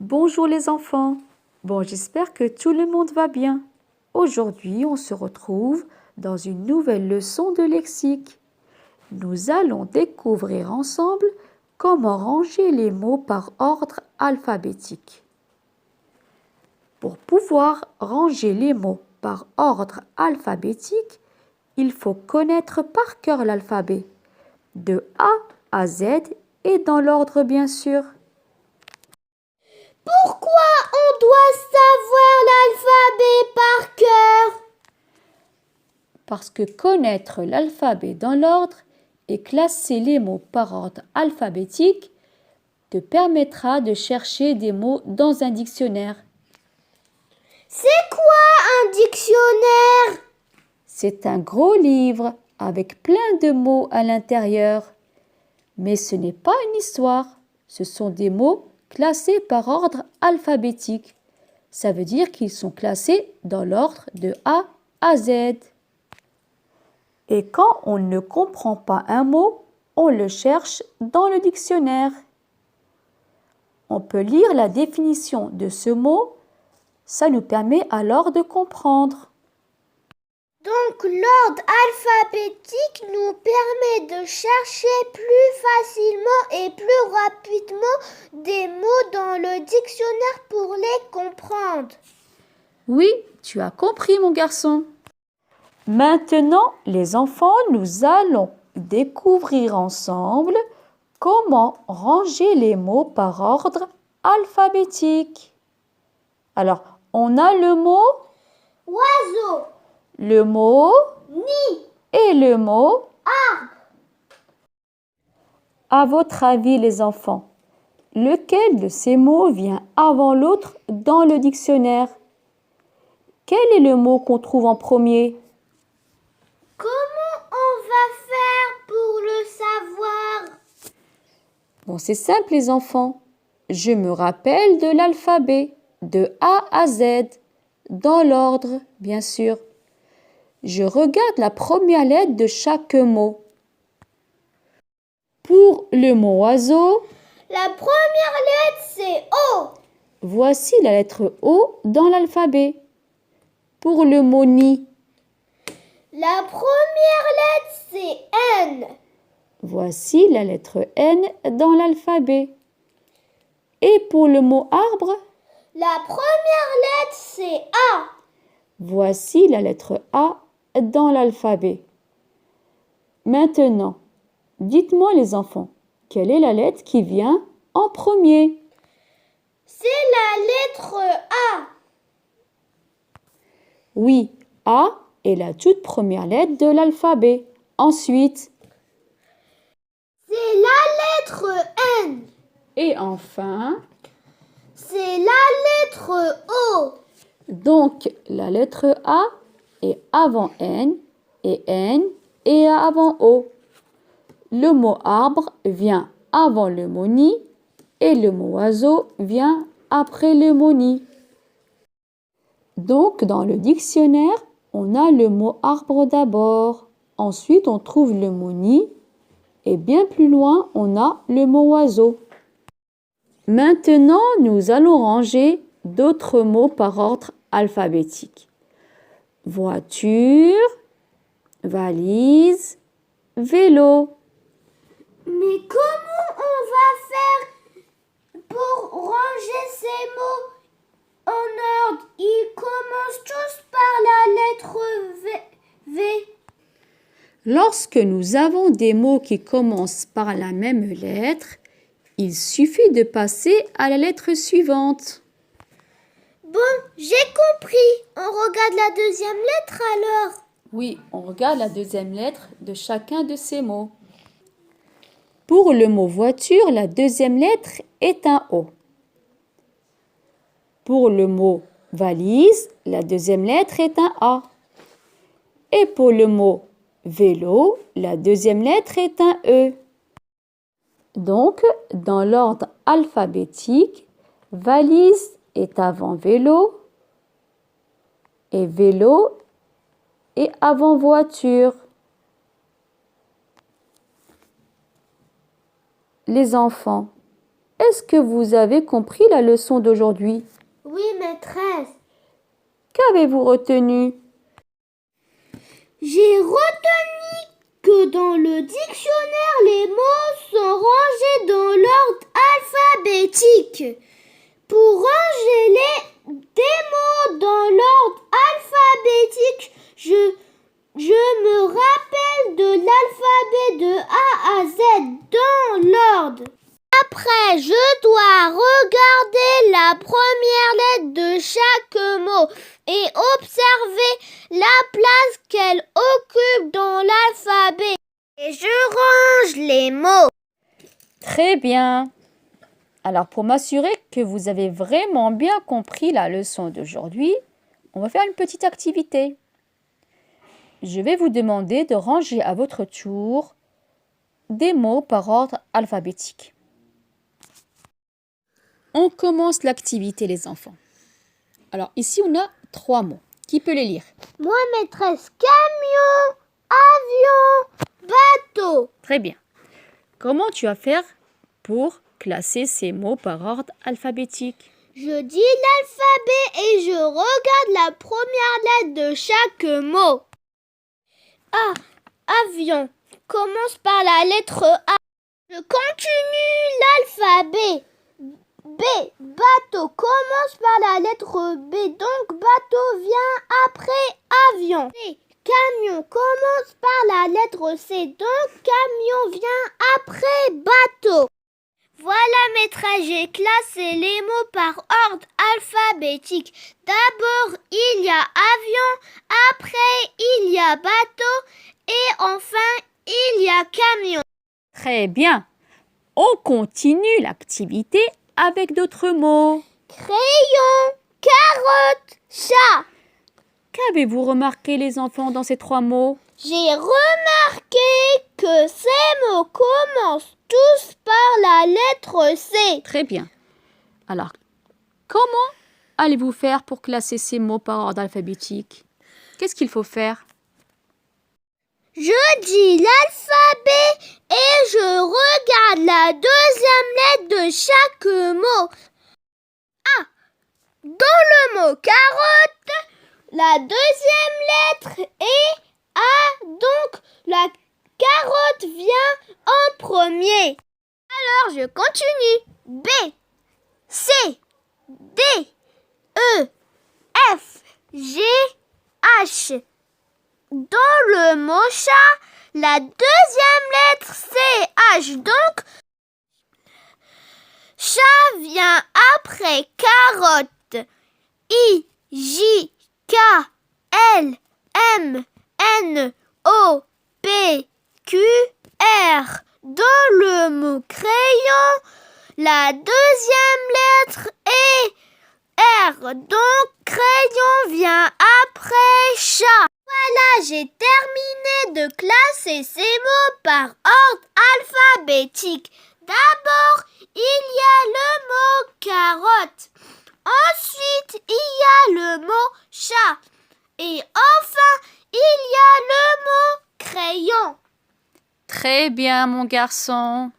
Bonjour les enfants. Bon, j'espère que tout le monde va bien. Aujourd'hui, on se retrouve dans une nouvelle leçon de lexique. Nous allons découvrir ensemble comment ranger les mots par ordre alphabétique. Pour pouvoir ranger les mots par ordre alphabétique, il faut connaître par cœur l'alphabet, de A à Z et dans l'ordre bien sûr. Pourquoi on doit savoir l'alphabet par cœur? Parce que connaître l'alphabet dans l'ordre et classer les mots par ordre alphabétique te permettra de chercher des mots dans un dictionnaire. C'est quoi un dictionnaire? C'est un gros livre avec plein de mots à l'intérieur. Mais ce n'est pas une histoire, ce sont des mots classés par ordre alphabétique. Ça veut dire qu'ils sont classés dans l'ordre de A à Z. Et quand on ne comprend pas un mot, on le cherche dans le dictionnaire. On peut lire la définition de ce mot, ça nous permet alors de comprendre. Donc l'ordre alphabétique nous permet de chercher plus facilement et plus rapidement des mots dans le dictionnaire pour les comprendre. Oui, tu as compris mon garçon. Maintenant, les enfants, nous allons découvrir ensemble comment ranger les mots par ordre alphabétique. Alors, on a le mot Oiseau, le mot nid, et le mot. arbre. À votre avis, les enfants, lequel de ces mots vient avant l'autre dans le dictionnaire? Quel est le mot qu'on trouve en premier? Comment on va faire pour le savoir? Bon, c'est simple, les enfants. Je me rappelle de l'alphabet, de A à Z, dans l'ordre, bien sûr. Je regarde la première lettre de chaque mot. Pour le mot oiseau, La première lettre, c'est O. voici la lettre O dans l'alphabet. Pour le mot nid, La première lettre, c'est N. voici la lettre N dans l'alphabet. Et pour le mot arbre, La première lettre, c'est A. voici la lettre A dans l'alphabet. Maintenant, dites-moi les enfants, quelle est la lettre qui vient en premier? C'est la lettre A. Oui, A est la toute première lettre de l'alphabet. Ensuite, C'est la lettre N. et enfin, C'est la lettre O. donc la lettre A est avant N est avant O. Le mot arbre vient avant le mot nid et le mot oiseau vient après le mot nid. Donc, dans le dictionnaire, on a le mot arbre d'abord. Ensuite, on trouve le mot nid. Et bien plus loin, on a le mot oiseau. Maintenant, nous allons ranger d'autres mots par ordre alphabétique. Voiture, valise, vélo. Mais comment on va faire pour ranger ces mots en ordre? Ils commencent tous par la lettre V. Lorsque nous avons des mots qui commencent par la même lettre, il suffit de passer à la lettre suivante. Bon, j'ai compris. On regarde la deuxième lettre alors. Oui, on regarde la deuxième lettre de chacun de ces mots. Pour le mot voiture, la deuxième lettre est un O. Pour le mot valise, la deuxième lettre est un A. Et pour le mot vélo, la deuxième lettre est un E. Donc, dans l'ordre alphabétique, valise est avant vélo et vélo est avant voiture. Les enfants, Est-ce que vous avez compris la leçon d'aujourd'hui? Oui, maîtresse. Qu'avez-vous retenu? J'ai retenu que dans le dictionnaire, les mots sont rangés dans l'ordre alphabétique. Pour ranger des mots dans l'ordre alphabétique, je me rappelle de l'alphabet de A à Z dans l'ordre. Après, je dois regarder la première lettre de chaque mot et observer la place qu'elle occupe dans l'alphabet. Et je range les mots. Très bien. Alors, pour m'assurer que vous avez vraiment bien compris la leçon d'aujourd'hui, on va faire une petite activité. Je vais vous demander de ranger à votre tour des mots par ordre alphabétique. On commence l'activité, les enfants. Alors, ici, on a 3 mots. Qui peut les lire? Moi, maîtresse, camion, avion, bateau. Très bien. Comment tu vas faire pour classer ces mots par ordre alphabétique? Je dis l'alphabet et je regarde la première lettre de chaque mot. A, avion, commence par la lettre A. Je continue l'alphabet. B, bateau, commence par la lettre B, donc bateau vient après avion. C, camion, commence par la lettre C, donc camion vient après bateau. Voilà, maîtresse, j'ai classé les mots par ordre alphabétique. D'abord, il y a avion, après, il y a bateau et enfin, il y a camion. Très bien. On continue l'activité avec d'autres mots. Crayon, carotte, chat. Qu'avez-vous remarqué, les enfants, dans ces 3 mots? J'ai remarqué que ces mots commencent tous par la lettre C. Très bien. Alors, comment allez-vous faire pour classer ces mots par ordre alphabétique? Qu'est-ce qu'il faut faire? Je dis l'alphabet et je regarde la deuxième lettre de chaque mot. A. Dans le mot carotte, la deuxième lettre est A, donc la carotte vient en premier. Alors je continue. B, C, D, E, F, G, H. Dans le mot chat, la deuxième lettre c'est H, donc chat vient après carotte. I, J, K, L, M, N, O, P, Q, R. Dans le mot crayon, la deuxième lettre est R, donc crayon vient après chat. Voilà, j'ai terminé de classer ces mots par ordre alphabétique. D'abord, il y a le mot carotte. Ensuite, il y a le mot chat. Et enfin, il y a le mot crayon. Très bien, mon garçon.